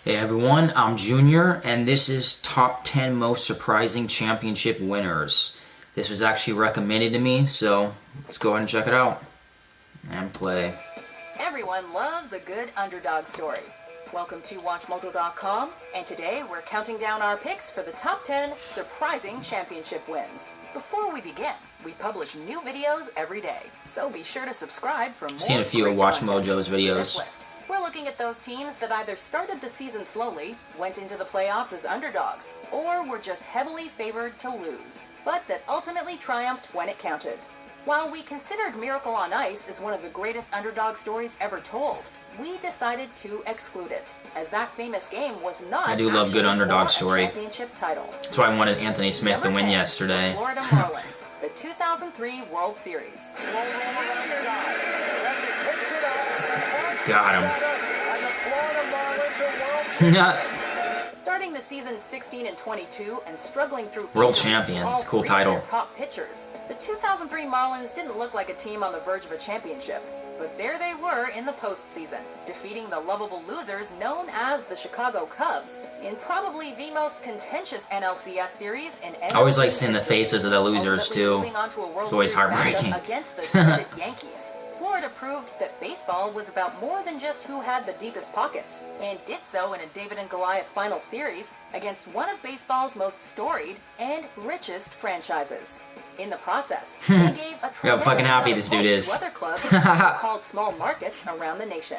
Hey everyone, I'm Junior, and this is Top 10 Most Surprising Championship Winners. This was actually recommended to me, so let's go ahead and check it out. And play. Everyone loves a good underdog story. Welcome to WatchMojo.com, and today we're counting down our picks for the top 10 surprising championship wins. Before we begin, we publish new videos every day, so be sure to subscribe for more. I've seen a few of Watch Mojo's videos. This list. We're looking at those teams that either started the season slowly, went into the playoffs as underdogs, or were just heavily favored to lose, but that ultimately triumphed when it counted. While we considered Miracle on Ice as one of the greatest underdog stories ever told, we decided to exclude it, as that famous game was not. I do love good underdog story. Championship title. That's why I wanted Anthony Smith to win yesterday. Florida Marlins, the 2003 World Series. Got him. Starting the season 16-22 and struggling through World injuries champions. to It's a cool all three of title. their top pitchers, the 2003 Marlins didn't look like a team on the verge of a championship. But there they were in the postseason, defeating the lovable losers known as the Chicago Cubs in probably the most contentious NLCS series in I always like MLB seeing the history. faces of the losers Ultimately too. moving on to a World It's always Series heartbreaking. matchup against the dreaded Yankees. Florida proved that baseball was about more than just who had the deepest pockets, and did so in a David and Goliath final series against one of baseball's most storied and richest franchises. In the process, they gave a Yeah, I'm fucking tremendous happy amount this of dude hope is. to other clubs called small markets around the nation.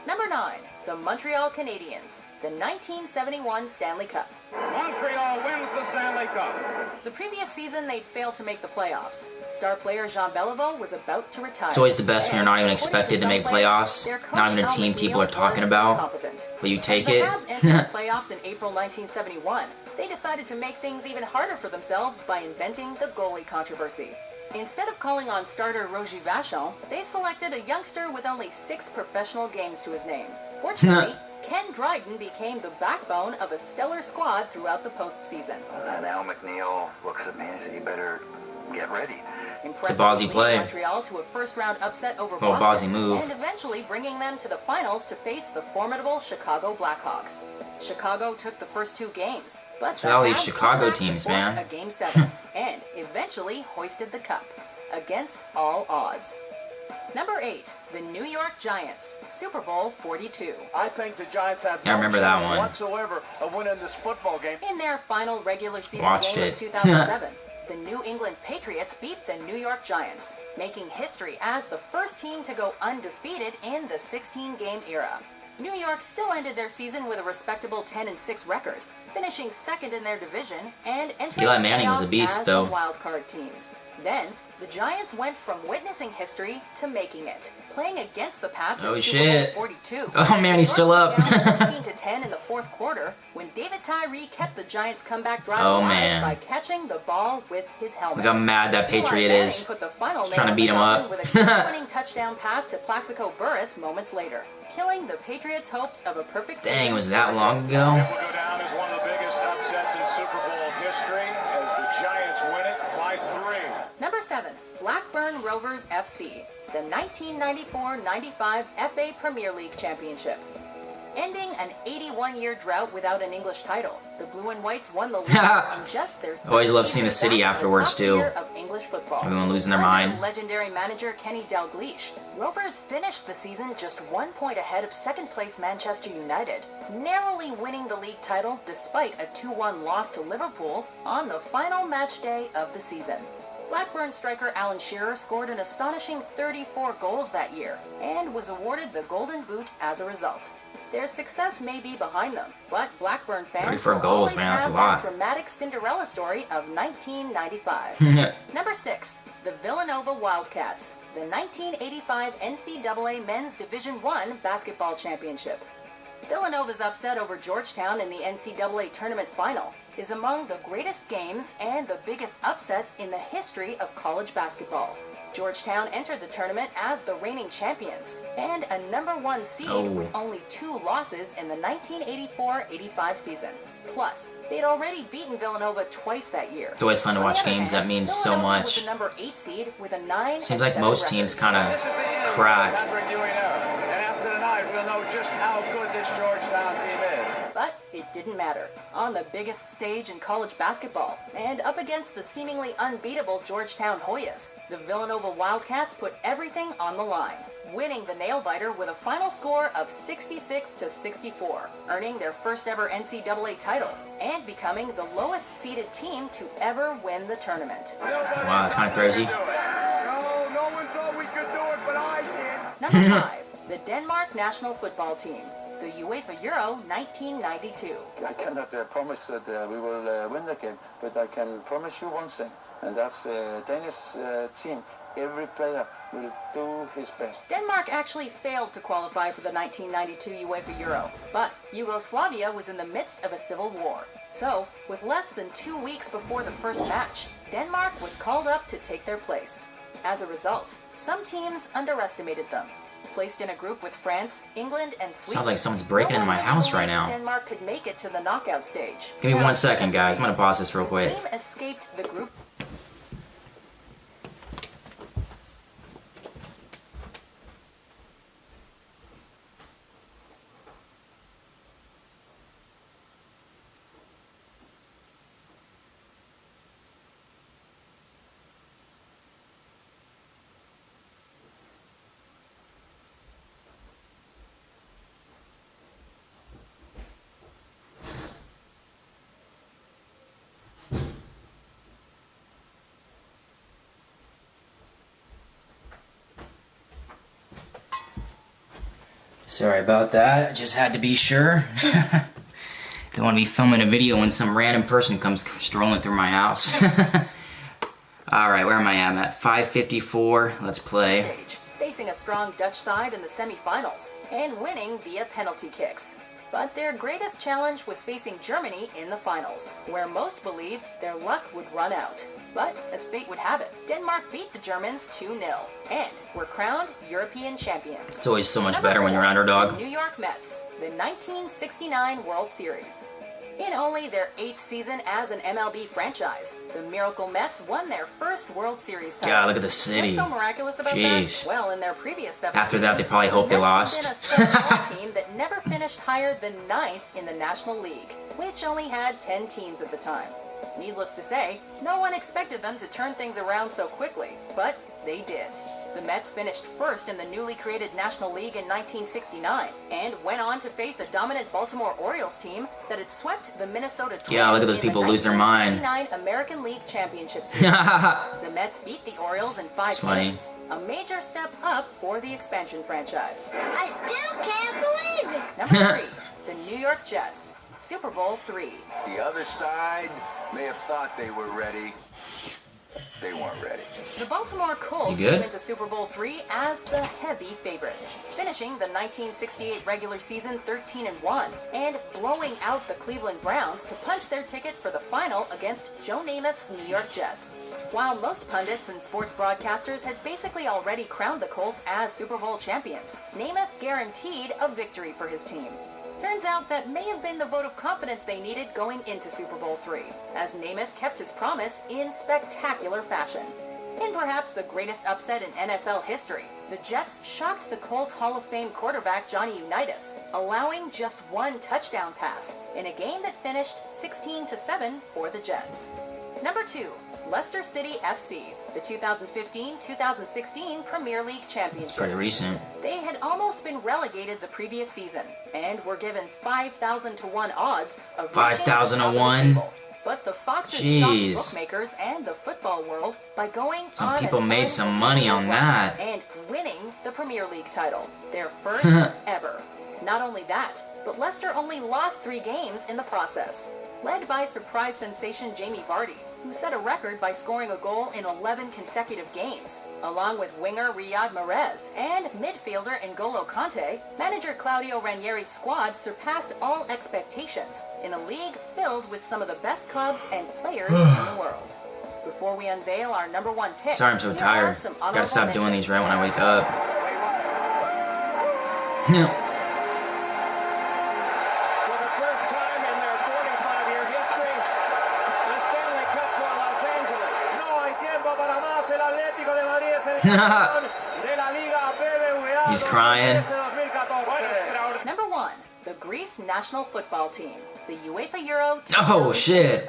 Number 9, the Montreal Canadiens, the 1971 Stanley Cup. Montreal wins the Stanley Cup. The previous season, they'd failed to make the playoffs. Star player Jean Beliveau was about to retire. It's always the best when you're not even And expected to according make some players, playoffs. their coach, Not even a Al team people McNeil, are talking was about. incompetent. But you take As the it. Habs entered the playoffs in April 1971, they decided to make things even harder for themselves by inventing the goalie controversy. Instead of calling on starter Roger Vachon, they selected a youngster with only 6 professional games to his name. Fortunately, Ken Dryden became the backbone of a stellar squad throughout the postseason. And Al McNeil looks at me and said, "You better get ready." Impressively ballsy leading play. Montreal to a first-round upset over Oh, Boston, ballsy move. and eventually bringing them to the finals to face the formidable Chicago Blackhawks. Chicago took the first 2 games, but the all these Habs Chicago came back to teams, force man. a Game 7, and eventually hoisted the cup against all odds. Number 8, the New York Giants, Super Bowl 42. I think the Giants have I no remember that chance one. whatsoever of winning this football game. In their final regular season Watched game it. of 2007, the New England Patriots beat the New York Giants, making history as the first team to go undefeated in the 16-game era. New York still ended their season with a respectable 10-6 record, finishing second in their division and entering Eli the Manning was a playoffs beast, as though. a wild card team. Then, the Giants went from witnessing history to making it, playing against the Pats Oh, in shit. Super Bowl 42. Oh, man, he's still up. Down 14-10 in the fourth quarter when David Tyree kept the Giants' comeback drive Oh, alive man. by catching the ball with his helmet. Look how mad that Eli Patriot Manning is. put the final He's trying nail to beat in him the up. coffin with a game-winning touchdown pass to Plaxico Burress moments later, killing the Patriots' hopes of a perfect season. Dang, was that long ago? It will go down as one of the biggest upsets in Super Bowl history as the Giants win it by 3. Number 7, Blackburn Rovers FC, the 1994-95 FA Premier League Championship. Ending an 81-year drought without an English title, the Blue and Whites won the league in just their third Always love season seeing the city back to afterwards, top too. tier of English football. Everyone losing their Under mind. legendary manager Kenny Dalglish, Rovers finished the season just 1 point ahead of second-place Manchester United, narrowly winning the league title despite a 2-1 loss to Liverpool on the final match day of the season. Blackburn striker Alan Shearer scored an astonishing 34 goals that year and was awarded the Golden Boot as a result. Their success may be behind them, but Blackburn fans 34 will goals, always man, that's have a lot. that dramatic Cinderella story of 1995. Number 6, the Villanova Wildcats, the 1985 NCAA Men's Division I Basketball Championship. Villanova's upset over Georgetown in the NCAA Tournament Final is among the greatest games and the biggest upsets in the history of college basketball. Georgetown entered the tournament as the reigning champions and a number 1 seed with only 2 losses in the 1984-85 season. Plus, they'd already beaten Villanova twice that year. It's always fun to On the watch other games hand, that means so Villanova much. was the number 8 seed with a 9 Seems like most teams kind of crack. Patrick Ewing, and after tonight, we'll know just how good this Georgetown team is. But it didn't matter. On the biggest stage in college basketball, and up against the seemingly unbeatable Georgetown Hoyas, the Villanova Wildcats put everything on the line, winning the nail-biter with a final score of 66-64, earning their first ever NCAA title, and becoming the lowest-seeded team to ever win the tournament. Wow, that's kind of crazy. No one thought we could do it, but I did. Number 5, the Denmark national football team, the UEFA Euro 1992. I cannot promise that we will win the game, but I can promise you one thing, and that's Danish team. Every player will do his best. Denmark actually failed to qualify for the 1992 UEFA Euro, but Yugoslavia was in the midst of a civil war. So, with less than 2 weeks before the first match, Denmark was called up to take their place. As a result, some teams underestimated them. Placed in a group with France, England, and Sweden. Sounds like someone's breaking in my house right now. Denmark could make it to the knockout stage. Give me 1 second, guys. I'm gonna pause this real quick. The team escaped the group. Sorry about that. Just had to be sure. Don't want to be filming a video when some random person comes strolling through my house. Alright, where am I at? I'm at 5:54. Let's play. Stage, facing a strong Dutch side in the semifinals and winning via penalty kicks. But their greatest challenge was facing Germany in the finals, where most believed their luck would run out. But, as fate would have it, Denmark beat the Germans 2-0 and were crowned European champions. It's always so much Number better when you're 4, underdog. the New York Mets, the 1969 World Series. In only their 8th season as an MLB franchise, the Miracle Mets won their first World Series title. God, look at the city. What's so miraculous about Jeez. that? Well, in their previous 7 After that, they seasons, probably hope the they Mets lost. have been a 7-0 team that never finished higher than 9th in the National League, which only had 10 teams at the time. Needless to say, no one expected them to turn things around so quickly, but they did. The Mets finished first in the newly created National League in 1969 and went on to face a dominant Baltimore Orioles team that had swept the Minnesota Twins Yeah, look at those in people the lose their mind. 1969 American League Championship Series. The Mets beat the Orioles in 5 That's funny. games, a major step up for the expansion franchise. I still can't believe it. Number 3, the New York Jets, Super Bowl III. The other side may have thought they were ready. They weren't ready. The Baltimore Colts You good? came into Super Bowl III as the heavy favorites, finishing the 1968 regular season 13-1 and blowing out the Cleveland Browns to punch their ticket for the final against Joe Namath's New York Jets. While most pundits and sports broadcasters had basically already crowned the Colts as Super Bowl champions, Namath guaranteed a victory for his team. Turns out that may have been the vote of confidence they needed going into Super Bowl III, as Namath kept his promise in spectacular fashion. In perhaps the greatest upset in NFL history, the Jets shocked the Colts Hall of Fame quarterback Johnny Unitas, allowing just 1 touchdown pass in a game that finished 16-7 for the Jets. Number 2, Leicester City FC, the 2015-2016 Premier League Championship. It's pretty recent. They had almost been relegated the previous season and were given 5,000-1 odds of 5,000 to reaching the top of the 1? table. But the Foxes Jeez. shocked bookmakers and the football world by going Some on people an made some money on unbelievable run that. and winning the Premier League title, their first ever. Not only that, but Leicester only lost 3 games in the process. Led by surprise sensation Jamie Vardy, who set a record by scoring a goal in 11 consecutive games, along with winger Riyad Mahrez and midfielder N'Golo Kante, manager Claudio Ranieri's squad surpassed all expectations in a league filled with some of the best clubs and players in the world. Before we unveil our number 1 pick, Sorry, I'm so here tired. are some Gotta honorable stop doing these mentions. right when I wake up. For the first time in their 45-year history, the Stanley Cup for Los Angeles. No hay tiempo para más. El Atlético de Madrid es el campeón de la Liga BBVA. He's crying. 2013-2014. Number 1, the Greece national football team, the UEFA Euro. Oh, shit.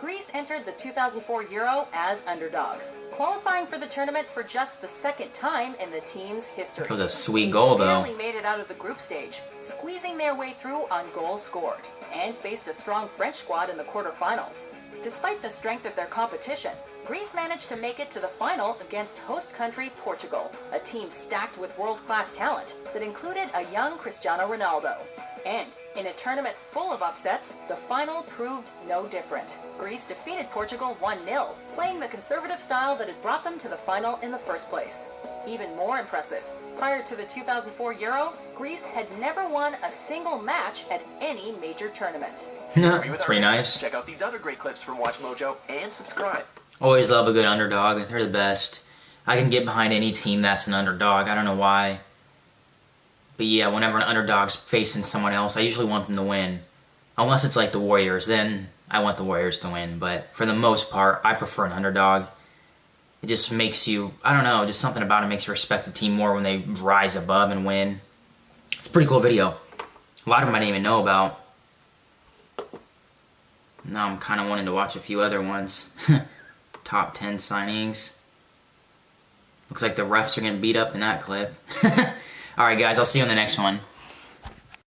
Greece entered the 2004 Euro as underdogs, qualifying for the tournament for just the second time in the team's history. That was a sweet goal, though. They barely made it out of the group stage, squeezing their way through on goals scored, and faced a strong French squad in the quarterfinals. Despite the strength of their competition, Greece managed to make it to the final against host country Portugal, a team stacked with world-class talent that included a young Cristiano Ronaldo. And in a tournament full of upsets, the final proved no different. Greece defeated Portugal 1-0, playing the conservative style that had brought them to the final in the first place. Even more impressive, prior to the 2004 Euro, Greece had never won a single match at any major tournament. That's pretty nice. Check out these other great clips from Watch Mojo and subscribe. Always love a good underdog. They're the best. I can get behind any team that's an underdog. I don't know why. But yeah, whenever an underdog's facing someone else, I usually want them to win. Unless it's like the Warriors, then I want the Warriors to win. But for the most part, I prefer an underdog. It just makes you, I don't know, just something about it makes you respect the team more when they rise above and win. It's a pretty cool video. A lot of them I didn't even know about. Now I'm kind of wanting to watch a few other ones. Top 10 signings. Looks like the refs are getting beat up in that clip. Alright guys, I'll see you on the next one.